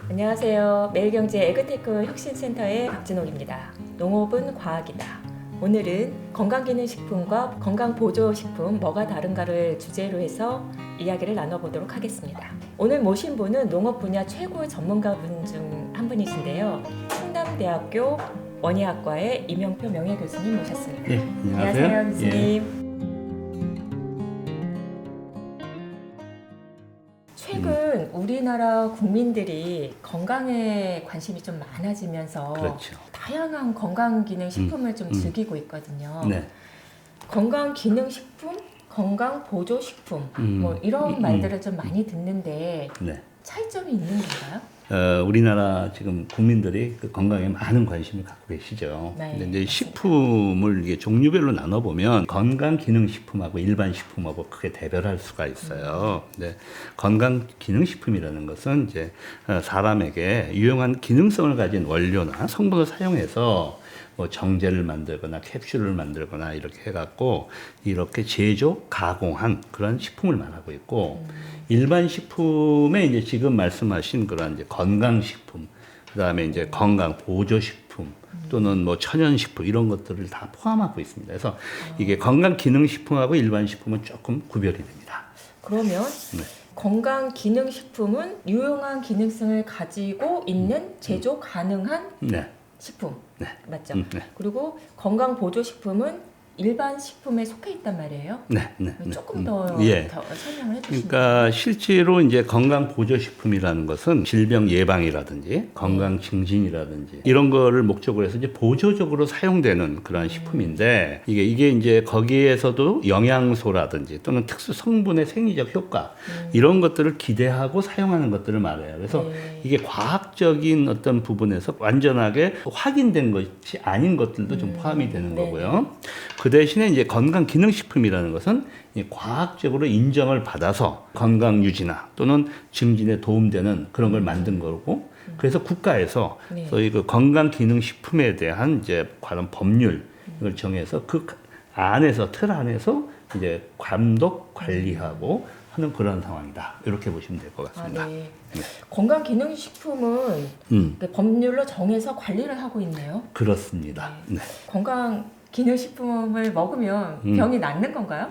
안녕하세요. 매일경제 에그테크 혁신센터의 박진옥입니다. 농업은 과학이다. 오늘은 건강기능식품과 건강보조식품 뭐가 다른가를 주제로 해서 이야기를 나눠보도록 하겠습니다. 오늘 모신 분은 농업 분야 최고 전문가분 중 한 분이신데요. 충남대학교 원예학과의 이명표 명예교수님 모셨습니다. 네, 안녕하세요, 교수님. 최근 우리나라 국민들이 건강에 관심이 좀 많아지면서 그렇죠. 다양한 건강기능식품을 좀 즐기고 있거든요. 네. 건강기능식품, 건강보조식품 뭐 이런 말들을 좀 많이 듣는데 네. 차이점이 있는 건가요? 우리나라 지금 국민들이 그 건강에 많은 관심을 갖고 계시죠. 네, 근데 이제 맞습니다. 식품을 이게 종류별로 나눠보면 건강기능식품하고 일반식품하고 크게 대별할 수가 있어요. 근데 건강기능식품이라는 것은 이제 사람에게 유용한 기능성을 가진 원료나 성분을 사용해서 뭐 정제를 만들거나 캡슐을 만들거나 이렇게 해갖고 이렇게 제조, 가공한 그런 식품을 말하고 있고 일반 식품에 이제 지금 말씀하신 그런 이제 건강식품, 그다음에 이제 건강 보조식품 또는 뭐 천연식품 이런 것들을 다 포함하고 있습니다. 그래서 이게 건강기능식품하고 일반 식품은 조금 구별이 됩니다. 그러면 네. 건강기능식품은 유용한 기능성을 가지고 있는 제조 가능한 네. 식품 네. 맞죠? 네. 그리고 건강보조식품은 일반 식품에 속해 있단 말이에요. 네. 네. 조금 더 설명을 해주시면. 그러니까 실제로 이제 건강 보조식품이라는 것은 질병 예방이라든지 건강 증진이라든지 이런 거를 목적으로 해서 이제 보조적으로 사용되는 그런 식품인데 이게 이제 거기에서도 영양소라든지 또는 특수 성분의 생리적 효과 이런 것들을 기대하고 사용하는 것들을 말해요. 그래서 이게 과학적인 어떤 부분에서 완전하게 확인된 것이 아닌 것들도 좀 포함이 되는 거고요. 그 대신에 이제 건강기능식품이라는 것은 과학적으로 인정을 받아서 건강 유지나 또는 증진에 도움되는 그런 걸 만든 거고, 그래서 국가에서 소위 그 건강기능식품에 대한 이제 관련 법률을 정해서 그 안에서 틀 안에서 이제 감독 관리하고 하는 그런 상황이다. 이렇게 보시면 될 것 같습니다. 네. 건강기능식품은 법률로 정해서 관리를 하고 있네요. 그렇습니다. 네. 건강기능식품을 먹으면 병이 낫는 건가요?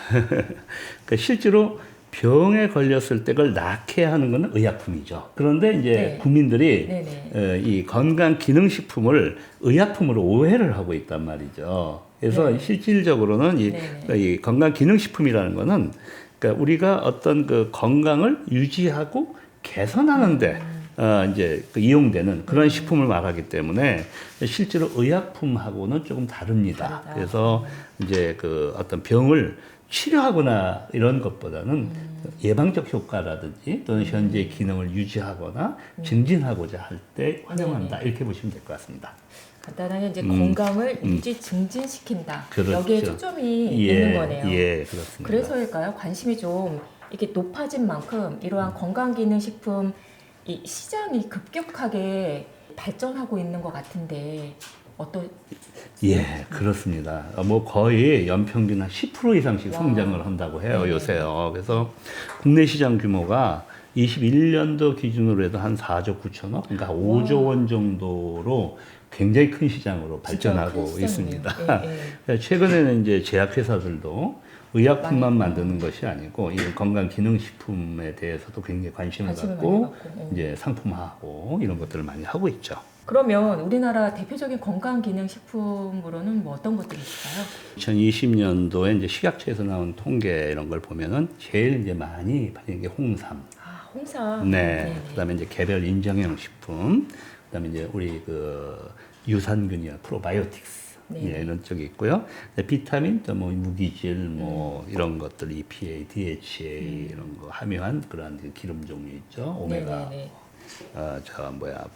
그러니까 실제로 병에 걸렸을 때 그걸 낫게 하는 것은 의약품이죠. 그런데 이제 국민들이 이 건강기능식품을 의약품으로 오해를 하고 있단 말이죠. 그래서 실질적으로는 이 건강기능식품이라는 것은 그러니까 우리가 어떤 그 건강을 유지하고 개선하는데 이제 그 이용되는 그런 식품을 말하기 때문에 실제로 의약품하고는 조금 다릅니다. 그래서 이제 그 어떤 병을 치료하거나 이런 것보다는 예방적 효과라든지 또는 현재 기능을 유지하거나 증진하고자 할 때 활용한다. 이렇게 보시면 될 것 같습니다. 간단하게 이제 건강을 유지 증진시킨다. 그렇죠. 여기에 초점이 있는 거네요. 예, 그렇습니다. 그래서일까요? 관심이 좀 이렇게 높아진 만큼 이러한 건강기능식품 이 시장이 급격하게 발전하고 있는 것 같은데 예, 그렇습니다. 뭐 거의 연평균 한 10% 이상씩 성장을 한다고 해요, 요새요. 그래서 국내 시장 규모가 21년도 기준으로 해도 한 4조 9천억, 그러니까 5조 원 정도로 굉장히 큰 시장으로 발전하고 있습니다. 최근에는 이제 제약회사들도 의약품만 만드는 것이 아니고 이 건강기능식품에 대해서도 굉장히 관심을 갖고 이제 상품화하고 이런 것들을 많이 하고 있죠. 그러면 우리나라 대표적인 건강기능식품으로는 뭐 어떤 것들이 있을까요? 2020년도에 이제 식약처에서 나온 통계 이런 걸 보면은 제일 이제 많이 팔리는 게 홍삼. 아, 홍삼. 네. 그다음에 이제 개별 인정형 식품. 그다음에 이제 우리 그 유산균이나 프로바이오틱스. 예, 이런 쪽이 있고요. 비타민, 또 뭐 무기질, 뭐 이런 것들, EPA, DHA 이런 거 함유한 그러한 기름 종류 있죠. 오메가,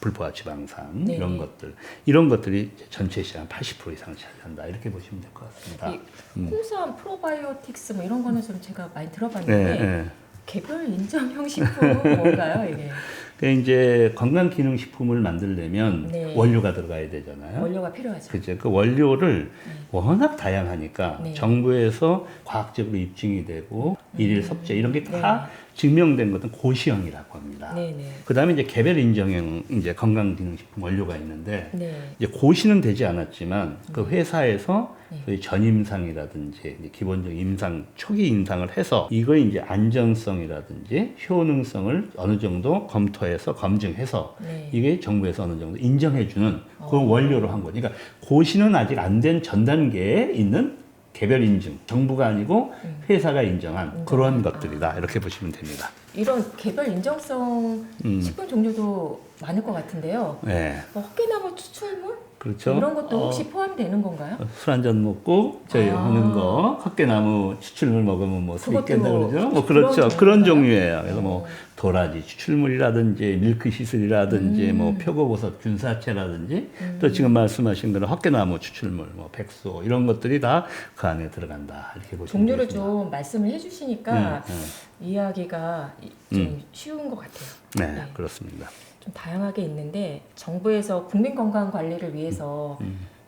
불포화 지방산 이런 것들, 이런 것들이 전체 시장 80% 이상을 차지한다. 이렇게 보시면 될 것 같습니다. 홍삼, 프로바이오틱스 뭐 이런 거는 좀 제가 많이 들어봤는데 개별 인정형 식품은 뭔가요, 이게? 그러니까 이제 건강기능식품을 만들려면 원료가 들어가야 되잖아요. 원료가 필요하죠. 그죠. 그 원료를 워낙 다양하니까 정부에서 과학적으로 입증이 되고 일일 섭제 이런 게 다 증명된 것은 고시형이라고 합니다. 네네. 그다음에 이제 개별 인정형 이제 건강기능식품 원료가 있는데 네. 이제 고시는 되지 않았지만 그 회사에서 네. 저희 전임상이라든지 이제 기본적 임상 초기 임상을 해서 이거 이제 안전성이라든지 효능성을 어느 정도 검토해서 검증해서 네. 이게 정부에서 어느 정도 인정해주는 그 원료로 한 거죠. 그러니까 고시는 아직 안 된 전 단계에 있는 개별 인증, 정부가 아니고 회사가 인정한 그런 것들이다 이렇게 보시면 됩니다. 이런 개별 인정성 식품 종류도 많을 것 같은데요. 네, 헛개나무 추출물 그렇죠. 이런 것도 혹시 포함되는 건가요? 술 한 잔 먹고 저희 하는 거 헛개나무 추출물 먹으면 뭐 수 그것도 있겠다 뭐 그러죠. 뭐 그렇죠. 그런 그런 종류인가요? 종류예요. 그래서 뭐 도라지 추출물이라든지 밀크 시슬이라든지 뭐 표고버섯 균사체라든지 또 지금 말씀하신 그런 헛개나무 추출물, 뭐 백소 이런 것들이 다 그 안에 들어간다 이렇게 보시면 종류를 되겠습니다. 좀 말씀을 해주시니까 네, 이해하기가 좀 쉬운 것 같아요. 네, 네. 그렇습니다. 좀 다양하게 있는데 정부에서 국민 건강 관리를 위해서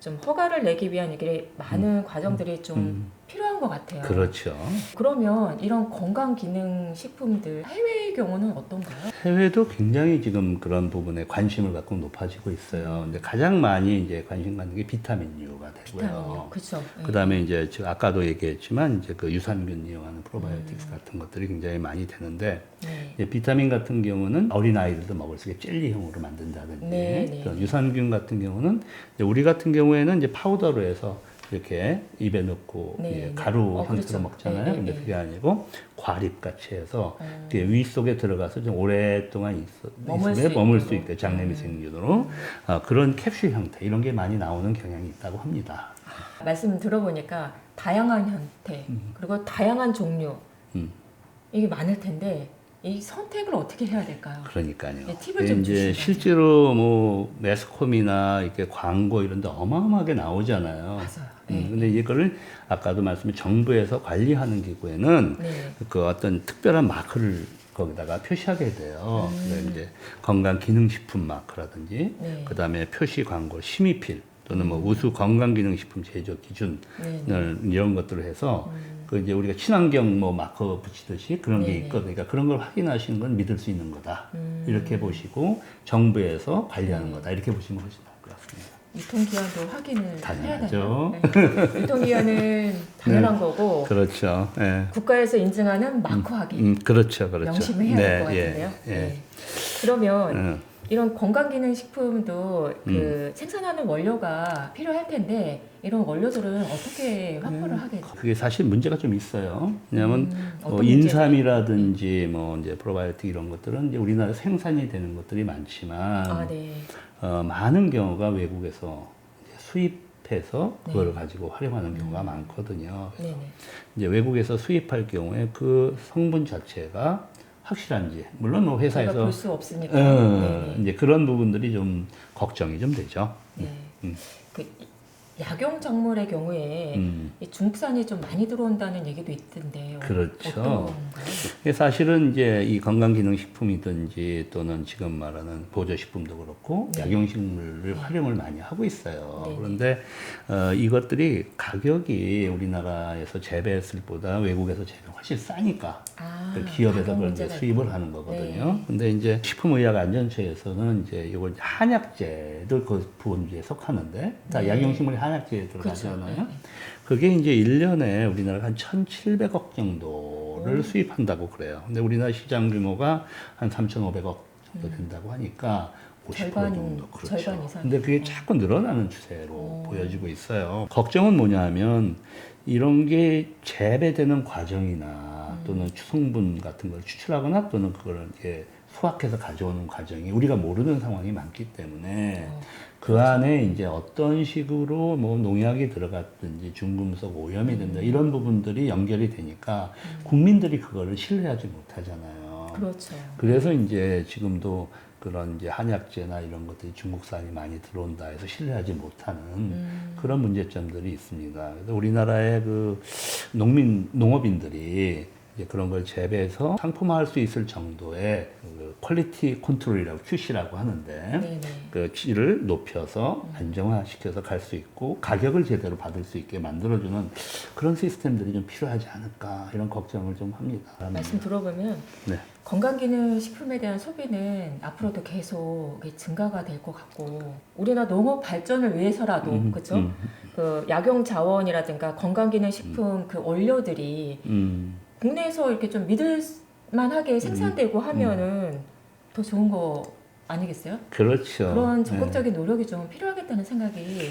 좀 허가를 내기 위한 이게 많은 과정들이 좀 필요한 것 같아요. 그렇죠. 그러면 이런 건강 기능 식품들 해외의 경우는 어떤가요? 해외도 굉장히 지금 그런 부분에 관심을 갖고 높아지고 있어요. 근데 가장 많이 이제 관심 갖는 게 비타민류가 되고요. 비타민요. 그렇죠. 그다음에 이제 아까도 얘기했지만 이제 그 유산균 이용하는 프로바이오틱스 같은 것들이 굉장히 많이 되는데 네. 이제 비타민 같은 경우는 어린 아이들도 먹을 수 있게 젤리형으로 만든다든지 네, 네. 또 유산균 같은 경우는 이제 우리 같은 경우에는 이제 파우더로 해서 이렇게 입에 넣고 네, 예, 네. 가루 형태로 그렇죠. 먹잖아요. 네, 네, 근데 네. 그게 아니고 과립같이 해서 이렇게 위 속에 들어가서 좀 오랫동안 머물 수 있게 장내미생균으로 그런 캡슐 형태 이런 게 많이 나오는 경향이 있다고 합니다. 말씀 들어보니까 다양한 형태 그리고 다양한 종류 음. 이게 많을 텐데 이 선택을 어떻게 해야 될까요? 그러니까요. 네, 팁을 좀 이제 주시면. 실제로 뭐 매스컴이나 이렇게 광고 이런 데 어마어마하게 나오잖아요. 맞아요. 네. 근데 이거를 아까도 말씀드린 정부에서 관리하는 기구에는 네. 그 어떤 특별한 마크를 거기다가 표시하게 돼요. 그래서 이제 건강기능식품 마크라든지 네. 그다음에 표시 광고 심의필 또는 뭐 우수 건강기능식품 제조 기준을 네. 이런 것들을 해서 그 이제 우리가 친환경 뭐 마커 붙이듯이 그런 게 네네. 있거든요. 그러니까 그런 걸 확인하시는 건 믿을 수 있는 거다. 이렇게 보시고 정부에서 관리하는 거다. 이렇게 보시면 훨씬 나을 것 같습니다. 유통기한도 확인을 해야 당연하죠. 되나요? 네. 유통기한은 당연한 거고 그렇죠. 예. 국가에서 인증하는 마크 확인 그렇죠, 그렇죠. 명심을 해야 될 것 예, 같은데요. 예. 네. 그러면 예. 이런 건강기능식품도 그 생산하는 원료가 필요할 텐데 이런 원료들은 어떻게 확보를 하게 돼요? 그게 사실 문제가 좀 있어요. 왜냐하면 어떤 뭐 인삼이라든지 뭐 이제 프로바이오틱 이런 것들은 이제 우리나라 생산이 되는 것들이 많지만 아, 네. 많은 경우가 외국에서 이제 수입해서 네. 그걸 가지고 활용하는 경우가 많거든요. 그래서 네네. 이제 외국에서 수입할 경우에 그 성분 자체가 확실한지 물론 뭐 저희가 회사에서 볼 수 없으니까. 네네. 이제 그런 부분들이 좀 걱정이 좀 되죠. 네. 그 약용 작물의 경우에 음. 이 중국산이 좀 많이 들어온다는 얘기도 있던데 그렇죠. 어떤 건가요? 이게 사실은 이제 이 건강기능식품이든지 또는 지금 말하는 보조식품도 그렇고 네. 약용식물을 활용을 많이 하고 있어요. 네. 그런데 이것들이 가격이 우리나라에서 재배했을 보다 외국에서 재배 훨씬 싸니까 아, 그 기업에서 가격 그걸 이제 문제가 수입을 있구나. 하는 거거든요. 네. 근데 이제 식품의약안전처에서는 이제 이걸 한약재도 그 부분에 속하는데 다 네. 약용식물이 한약재에 들어가잖아요. 그렇죠. 네. 그게 이제 1년에 우리나라가 한 1,700억 정도를 수입한다고 그래요. 근데 우리나라 시장 규모가 한 3,500억 정도 된다고 하니까 50% 절반, 정도 그렇죠. 절반 이상. 근데 그게 자꾸 늘어나는 추세로 보여지고 있어요. 걱정은 뭐냐면 이런 게 재배되는 과정이나 또는 성분 같은 걸 추출하거나 또는 그걸 이렇게 수확해서 가져오는 과정이 우리가 모르는 상황이 많기 때문에 그 안에 이제 어떤 식으로 뭐 농약이 들어갔든지 중금속 오염이 된다 이런 부분들이 연결이 되니까 국민들이 그거를 신뢰하지 못하잖아요. 그렇죠. 그래서 이제 지금도 그런 이제 한약재나 이런 것들이 중국산이 많이 들어온다 해서 신뢰하지 못하는 그런 문제점들이 있습니다. 그래서 우리나라의 그 농업인들이 이제 그런 걸 재배해서 상품화할 수 있을 정도의 그 퀄리티 컨트롤이라고 QC라고 하는데 네네. 그 취를 높여서 안정화시켜서 갈 수 있고 가격을 제대로 받을 수 있게 만들어주는 그런 시스템들이 좀 필요하지 않을까 이런 걱정을 좀 합니다. 말씀 들어보면 네. 건강기능식품에 대한 소비는 앞으로도 계속 이게 증가가 될 것 같고 우리나라 농업 발전을 위해서라도 그렇죠? 그 약용 자원이라든가 건강기능식품 그 원료들이 국내에서 이렇게 좀 믿을만하게 생산되고 하면은 더 좋은 거 아니겠어요? 그렇죠. 그런 적극적인 노력이 좀 필요하겠다는 생각이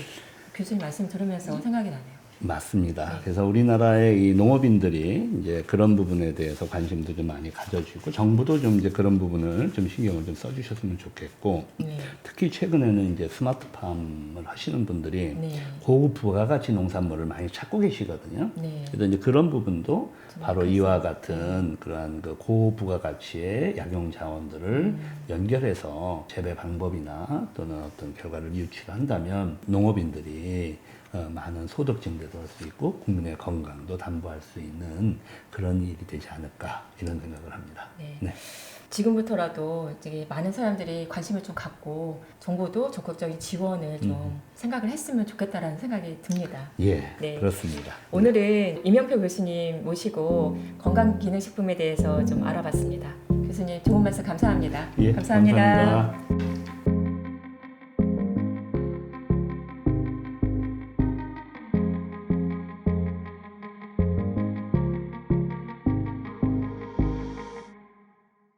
교수님 말씀 들으면서 생각이 나네요. 맞습니다. 네. 그래서 우리나라의 이 농업인들이 이제 그런 부분에 대해서 관심도 좀 많이 가져주고 정부도 좀 이제 그런 부분을 좀 신경을 좀 써주셨으면 좋겠고 네. 특히 최근에는 이제 스마트팜을 하시는 분들이 네. 고급 부가가치 농산물을 많이 찾고 계시거든요. 네. 그래서 이제 그런 부분도 좀 바로 약간 이와 네. 같은 그러한 그 고부가가치의 약용 자원들을 연결해서 재배 방법이나 또는 어떤 결과를 유치를 한다면 농업인들이 많은 소득 증대도 할 수 있고 국민의 건강도 담보할 수 있는 그런 일이 되지 않을까 이런 생각을 합니다. 네. 네. 지금부터라도 이제 많은 사람들이 관심을 좀 갖고 정부도 적극적인 지원을 좀 생각을 했으면 좋겠다라는 생각이 듭니다. 예, 네. 그렇습니다. 오늘은 이명표 교수님 모시고 건강기능식품에 대해서 좀 알아봤습니다. 교수님 좋은 말씀 감사합니다. 예, 감사합니다. 감사합니다.